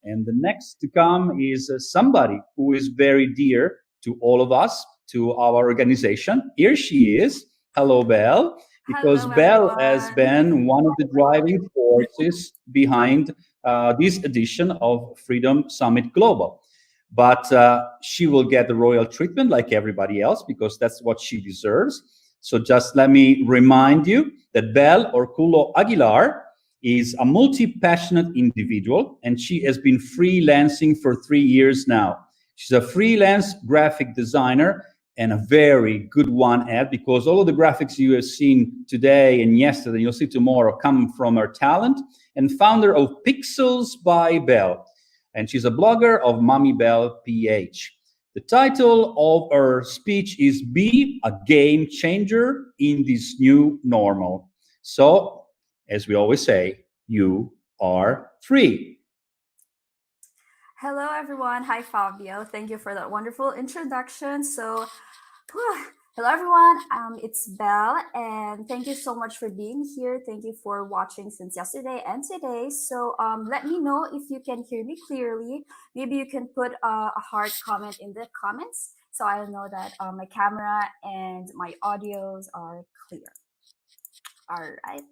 And the next to come is somebody who is very dear to all of us, to our organization. Here she is. Hello, Belle. Because Hello, Belle has everyone. been one of the driving forces behind this edition of Freedom Summit Global. But she will get the royal treatment like everybody else because that's what she deserves. So just let me remind you that Belle Orculo Aguilar is a multi-passionate individual, and she has been freelancing for 3 years now. She's a freelance graphic designer and a very good one at, because all of the graphics you have seen today and yesterday, you'll see tomorrow, come from her talent, and founder of Pixels by Belle. And she's a blogger of Mommy Belle PH. The title of her speech is Be a Game Changer in This New Normal. So, as we always say, you are free. Hello, everyone. Hi, Fabio. Thank you for that wonderful introduction. Hello, everyone. It's Belle, and thank you so much for being here. Thank you for watching since yesterday and today. Let me know if you can hear me clearly. Maybe you can put a heart comment in the comments so I'll know that my camera and my audios are clear. All right.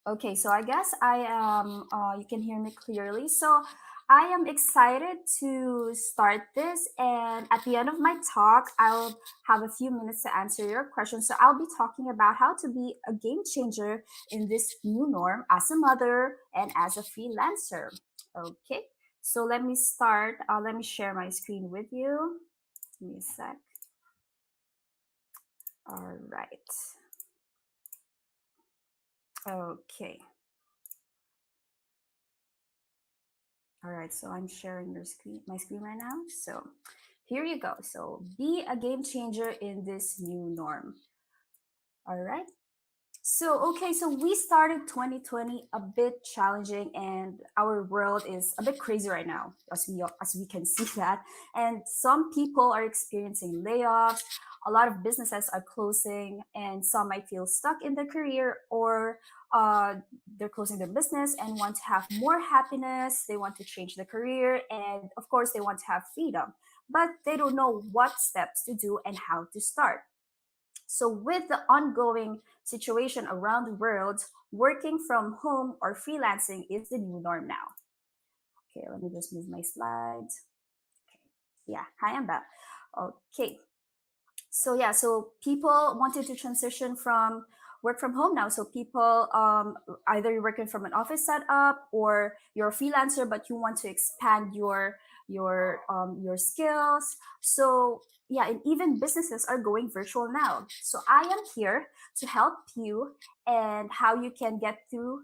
Okay, so I guess I am, you can hear me clearly. So I am excited to start this. And at the end of my talk, I'll have a few minutes to answer your questions. So I'll be talking about how to be a game changer in this new norm as a mother and as a freelancer. Okay, so let me start. Let me share my screen with you. Give me a sec. All right. Okay. All right, so I'm sharing my screen right now. So here you go. So be a game changer in this new norm. All right. So we started 2020 a bit challenging, and our world is a bit crazy right now, as we can see that. And some people are experiencing layoffs. A lot of businesses are closing, and some might feel stuck in their career, or they're closing their business and want to have more happiness. They want to change their career, and of course, they want to have freedom, but they don't know what steps to do and how to start. So, with the ongoing situation around the world, working from home or freelancing is the new norm now. Okay, let me just move my slides. Okay. Yeah, hi, I'm back. Okay, so people wanted to transition from work from home now. So people, either you're working from an office setup or you're a freelancer, but you want to expand your skills. So yeah, and even businesses are going virtual now. So I am here to help you and how you can get through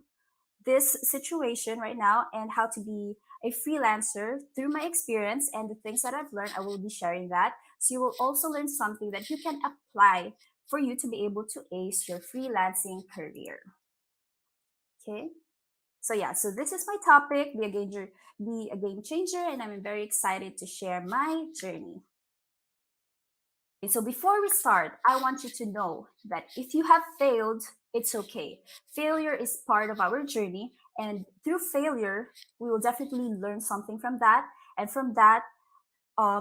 this situation right now and how to be a freelancer through my experience and the things that I've learned. I will be sharing that. So you will also learn something that you can apply for you to be able to ace your freelancing career. Okay. So yeah, so this is my topic, be a game changer, and I'm very excited to share my journey. Okay, so before we start, I want you to know that if you have failed, it's okay. Failure is part of our journey, and through failure, we will definitely learn something from that, and from that,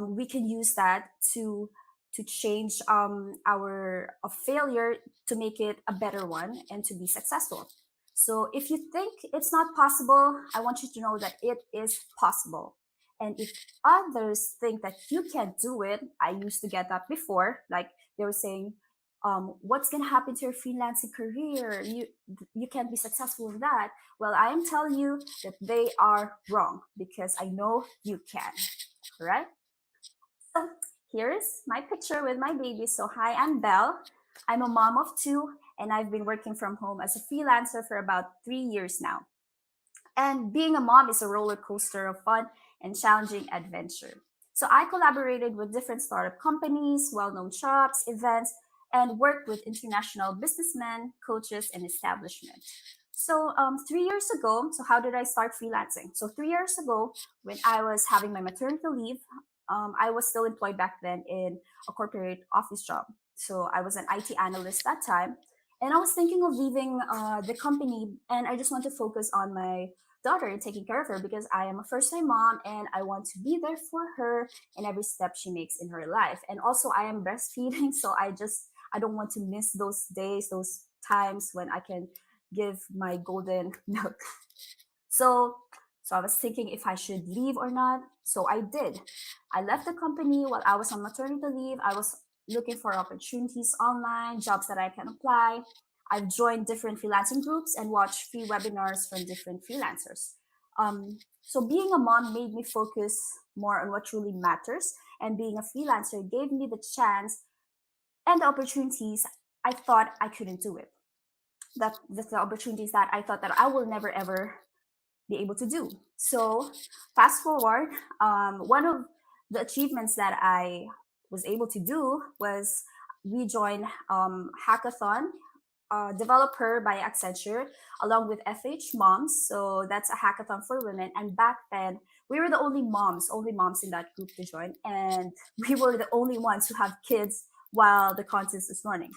we can use that to change our failure to make it a better one and to be successful. So if you think it's not possible, I want you to know that it is possible. And if others think that you can't do it, I used to get that before. Like they were saying, what's gonna happen to your freelancing career? You can't be successful in that. Well, I am telling you that they are wrong because I know you can. All right. So here's my picture with my baby. So hi, I'm Belle. I'm a mom of two, and I've been working from home as a freelancer for about 3 years now. And being a mom is a roller coaster of fun and challenging adventure. So I collaborated with different startup companies, well-known shops, events, and worked with international businessmen, coaches, and establishments. So 3 years ago, so how did I start freelancing? So 3 years ago, when I was having my maternity leave, I was still employed back then in a corporate office job. So I was an IT analyst that time, and I was thinking of leaving the company, and I just want to focus on my daughter and taking care of her because I am a first time mom and I want to be there for her in every step she makes in her life. And also, I am breastfeeding, so I don't want to miss those days, those times when I can give my golden milk. So, so I was thinking if I should leave or not. So I did. I left the company while I was on maternity leave. I was looking for opportunities online, jobs that I can apply. I've joined different freelancing groups and watched free webinars from different freelancers. So being a mom made me focus more on what truly matters, and being a freelancer gave me the chance and the opportunities I thought I couldn't do it. That's the opportunities that I thought that I will never ever be able to do. So, fast forward, one of the achievements that I was able to do was we joined hackathon, developer by Accenture, along with FH Moms. So that's a hackathon for women. And back then, we were the only moms in that group to join, and we were the only ones who have kids while the contest is running.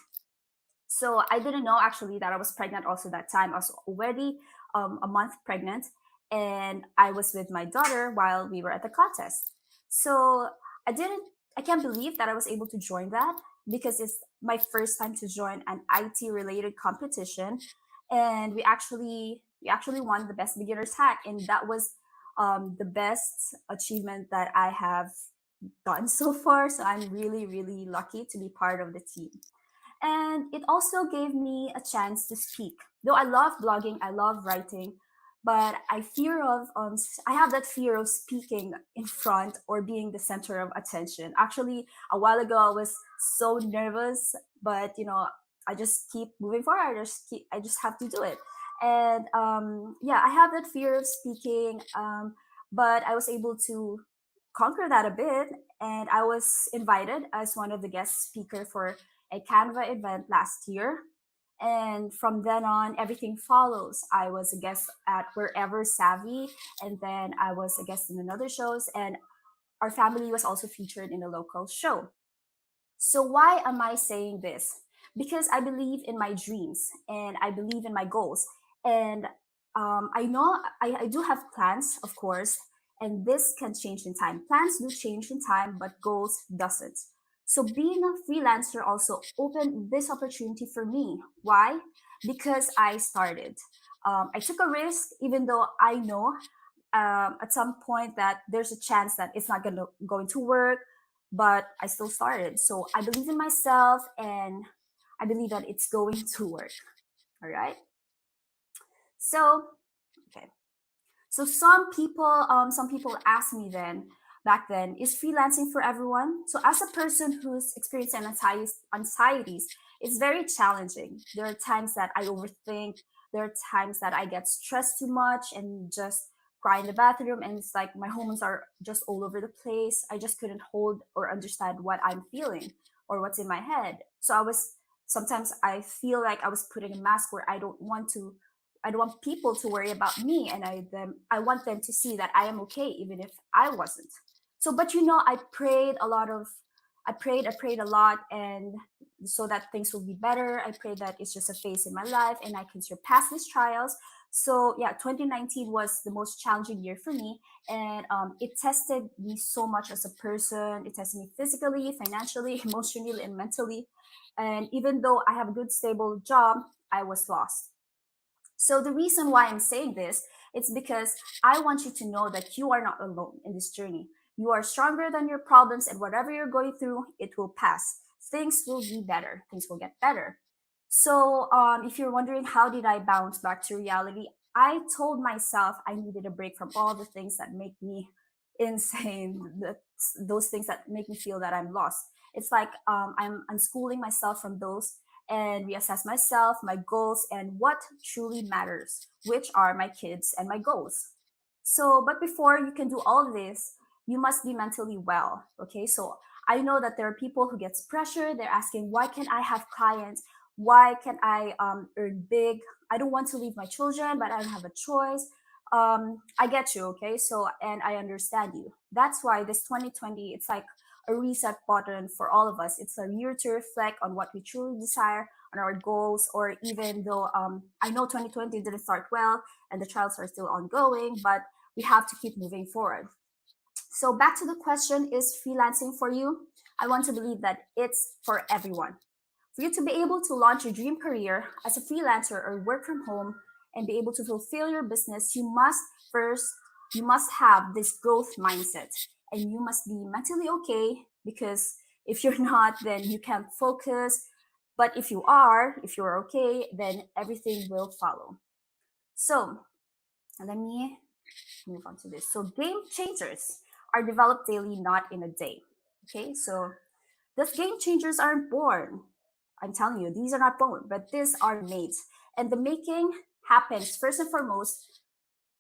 So I didn't know actually that I was pregnant also that time. I was already a month pregnant, and I was with my daughter while we were at the contest. So I didn't, I can't believe that I was able to join that because it's my first time to join an IT related competition, and we actually won the best beginners hack, and that was the best achievement that I have done so far. So I'm really really lucky to be part of the team, and it also gave me a chance to speak. Though I love blogging, I love writing, but I have that fear of speaking in front or being the center of attention. Actually, a while ago I was so nervous, but I just keep moving forward. I just have to do it. And yeah, I have that fear of speaking, but I was able to conquer that a bit, and I was invited as one of the guest speaker for a Canva event last year. And from then on, everything follows. I was a guest at Wherever Savvy, and then I was a guest in another shows, and our family was also featured in a local show. So why am I saying this? Because I believe in my dreams and I believe in my goals. And I know I do have plans, of course, and this can change in time. Plans do change in time, but goals doesn't. So being a freelancer also opened this opportunity for me. Why? Because I started. I took a risk, even though I know at some point that there's a chance that it's not going to work, but I still started. So I believe in myself, and I believe that it's going to work. All right. So okay. So some people ask me back then, is freelancing for everyone? So as a person who's experiencing anxieties, it's very challenging. There are times that I overthink. There are times that I get stressed too much and just cry in the bathroom, and it's like my hormones are just all over the place. I just couldn't hold or understand what I'm feeling or what's in my head. So sometimes I feel like I was putting a mask where I don't want people to worry about me, and I want them to see that I am okay even if I wasn't. So but I prayed a lot, and so that things will be better. I prayed that it's just a phase in my life and I can surpass these trials. So yeah, 2019 was the most challenging year for me, and it tested me so much as a person. It tested me physically, financially, emotionally, and mentally. And even though I have a good stable job, I was lost. So the reason why I'm saying this, it's because I want you to know that you are not alone in this journey. You are stronger than your problems, and whatever you're going through, it will pass. Things will be better. Things will get better. So if you're wondering how did I bounce back to reality, I told myself I needed a break from all the things that make me insane, those things that make me feel that I'm lost. It's like I'm unschooling myself from those and reassess myself, my goals, and what truly matters, which are my kids and my goals. So, but before you can do all of this, you must be mentally well. Okay. So I know that there are people who gets pressure. They're asking, why can't I have clients? Why can't I earn big? I don't want to leave my children, but I don't have a choice. I get you. Okay. So, and I understand you. That's why this 2020, it's like a reset button for all of us. It's a year to reflect on what we truly desire, on our goals, or even though I know 2020 didn't start well and the trials are still ongoing, but we have to keep moving forward. So back to the question, is freelancing for you? I want to believe that it's for everyone. For you to be able to launch your dream career as a freelancer or work from home and be able to fulfill your business, first, you must have this growth mindset and you must be mentally okay, because if you're not, then you can't focus. But if you're okay, then everything will follow. So let me move on to this. So game changers are developed daily, not in a day. Okay, so these game changers aren't born. I'm telling you, these are not born, but these are made. And the making happens first and foremost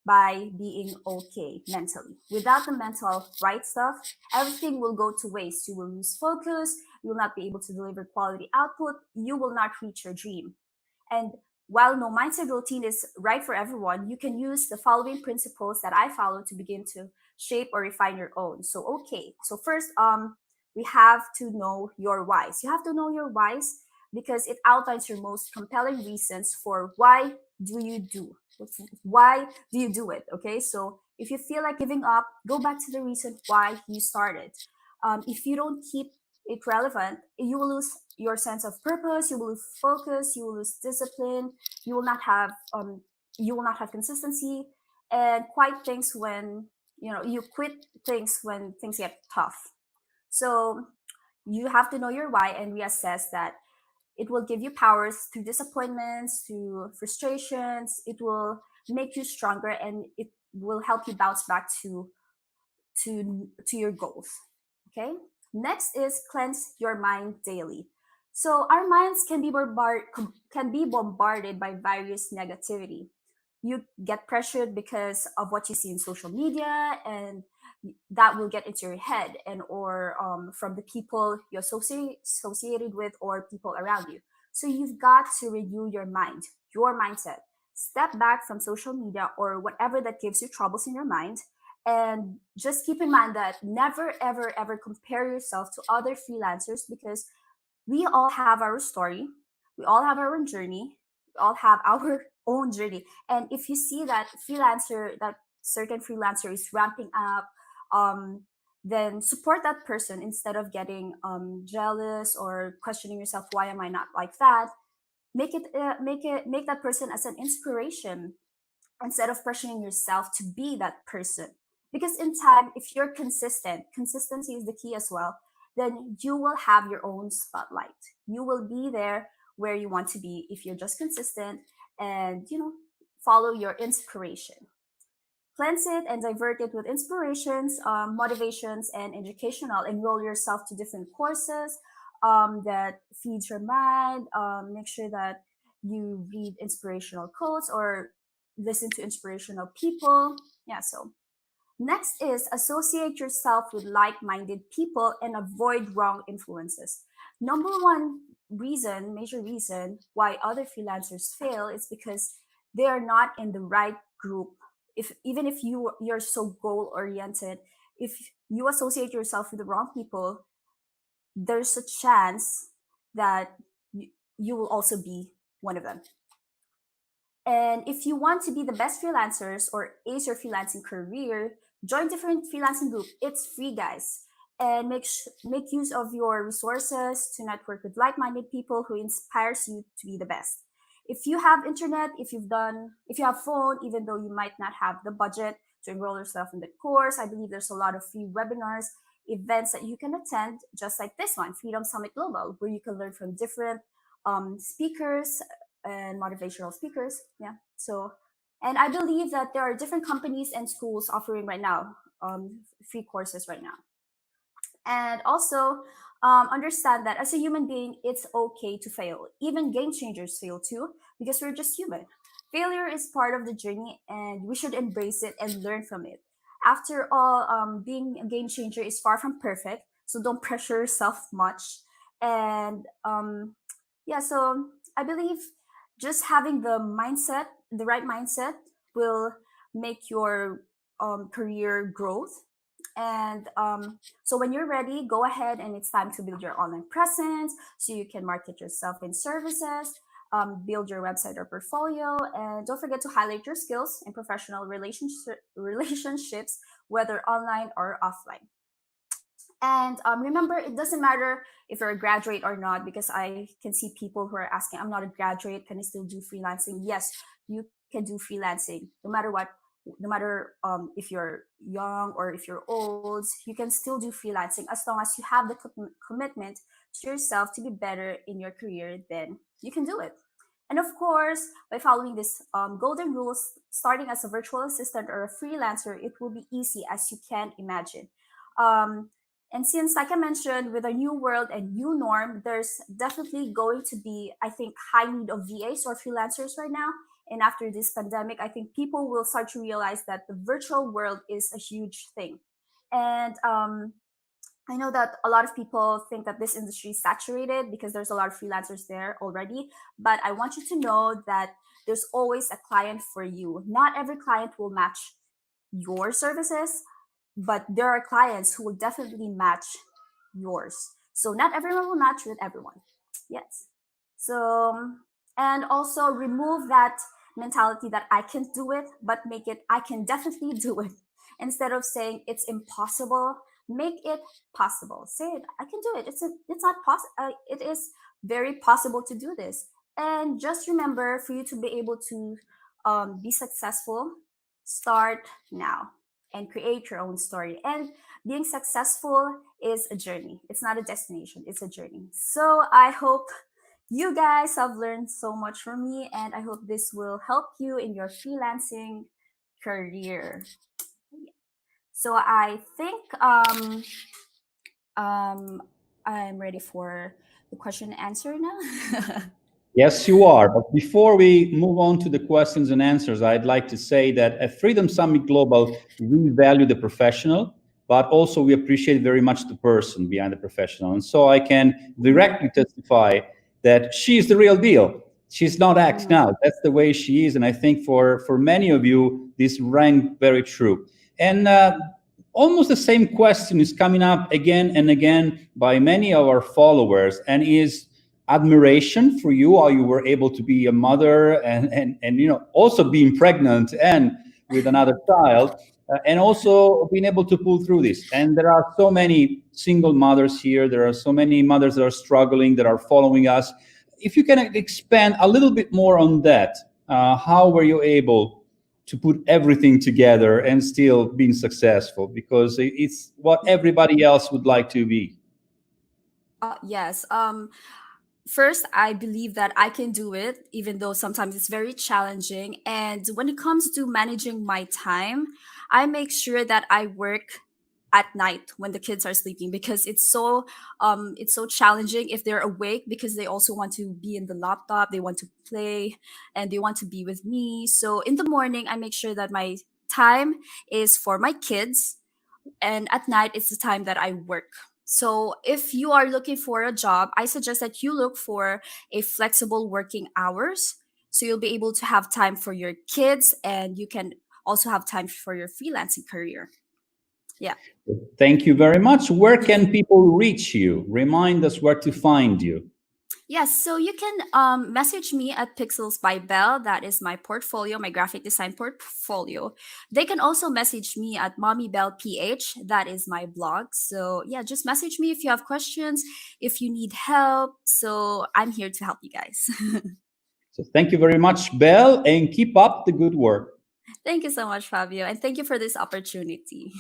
by being okay mentally. Without the mental right stuff, everything will go to waste. You will lose focus. You will not be able to deliver quality output. You will not reach your dream. And while no mindset routine is right for everyone, you can use the following principles that I follow to begin to shape or refine your own. So, okay. So first, we have to know your whys. You have to know your whys because it outlines your most compelling reasons for why do you do it. Okay. So if you feel like giving up, go back to the reason why you started. If you don't keep it relevant, you will lose your sense of purpose, you will lose focus, you will lose discipline, you will not have you will not have consistency, and you quit things when things get tough. So you have to know your why and reassess that. It will give you powers through disappointments, through frustrations. It will make you stronger and it will help you bounce back to your goals. Okay. Next is cleanse your mind daily. So our minds can be bombarded by various negativity. You get pressured because of what you see in social media, and that will get into your head, and or from the people you associated with or people around you. So you've got to renew your mind, your mindset. Step back from social media or whatever that gives you troubles in your mind, and just keep in mind that never, ever, ever compare yourself to other freelancers, because we all have our story. We all have our own journey. We all have our own journey. And if you see that certain freelancer is ramping up, um, then support that person instead of getting jealous or questioning yourself, why am I not like that? Make that person as an inspiration instead of pressuring yourself to be that person. Because in time, if you're consistent, consistency is the key as well, then you will have your own spotlight. You will be there where you want to be if you're just consistent and, follow your inspiration. Cleanse it and divert it with inspirations, motivations, and educational. Enroll yourself to different courses that feeds your mind. Make sure that you read inspirational quotes or listen to inspirational people. Yeah, so next is associate yourself with like minded people and avoid wrong influences. Number one major reason why other freelancers fail is because they are not in the right group. Even if you're so goal oriented, if you associate yourself with the wrong people, there's a chance that you will also be one of them. And if you want to be the best freelancers or ace your freelancing career, join different freelancing group. It's free, guys. And make use of your resources to network with like-minded people who inspires you to be the best. If you have internet, if you have phone, even though you might not have the budget to enroll yourself in the course, I believe there's a lot of free webinars, events that you can attend, just like this one, Freedom Summit Global, where you can learn from different speakers and motivational speakers. Yeah. So, and I believe that there are different companies and schools offering right now free courses right now. And also understand that as a human being, it's okay to fail. Even game changers fail too, because we're just human. Failure is part of the journey, and we should embrace it and learn from it. After all, being a game changer is far from perfect, so don't pressure yourself much. And yeah, so I believe just having the right mindset, will make your career growth. And so when you're ready, go ahead and it's time to build your online presence so you can market yourself and services, build your website or portfolio, and don't forget to highlight your skills in professional relationships, whether online or offline. And remember, it doesn't matter if you're a graduate or not, because I can see people who are asking, I'm not a graduate, can I still do freelancing? Yes, you can do freelancing no matter what, no matter if you're young or if you're old, you can still do freelancing as long as you have the commitment to yourself to be better in your career, then you can do it. And of course, by following this golden rules, starting as a virtual assistant or a freelancer, it will be easy as you can imagine. Um, and since, like I mentioned, with a new world and new norm, there's definitely going to be, I think, high need of VAs or freelancers right now. And after this pandemic, I think people will start to realize that the virtual world is a huge thing. And I know that a lot of people think that this industry is saturated because there's a lot of freelancers there already. But I want you to know that there's always a client for you. Not every client will match your services, but there are clients who will definitely match yours. So not everyone will match with everyone. Yes. So, and also remove that mentality that I can't do it, but make it I can definitely do it. Instead of saying it's impossible, make it possible. Say it, I can do it. It's not possible. It is very possible to do this. And just remember, for you to be able to be successful, start now and create your own story. And being successful is a journey. It's not a destination, it's a journey. So I hope you guys have learned so much from me, and I hope this will help you in your freelancing career. So I think um, I'm ready for the question and answer now. Yes, you are. But before we move on to the questions and answers, I'd like to say that at Freedom Summit Global, we value the professional, but also we appreciate very much the person behind the professional. And so I can directly testify that she's the real deal. She's not acting Mhm. out. That's the way she is. And I think for many of you, this rang very true. And almost the same question is coming up again and again by many of our followers, and is admiration for you how you were able to be a mother and also being pregnant and with another child, and also being able to pull through this. And there are so many single mothers here, there are so many mothers that are struggling, that are following us. If you can expand a little bit more on that, how were you able to put everything together and still being successful, because it's what everybody else would like to be. Yes. First, I believe that I can do it, even though sometimes it's very challenging. And when it comes to managing my time, I make sure that I work at night when the kids are sleeping, because it's so challenging if they're awake, because they also want to be in the laptop, they want to play, and they want to be with me. So in the morning, I make sure that my time is for my kids, and at night it's the time that I work. So if you are looking for a job, I suggest that you look for a flexible working hours, so you'll be able to have time for your kids and you can also have time for your freelancing career. Yeah. Thank you very much. Where can people reach you? Remind us where to find you. Yes, so you can message me at Pixels by Belle. That is my portfolio, my graphic design portfolio. They can also message me at Mommy Belle PH. That is my blog. So yeah, just message me if you have questions, if you need help. So I'm here to help you guys. So thank you very much, Belle, and keep up the good work. Thank you so much, Fabio, and thank you for this opportunity.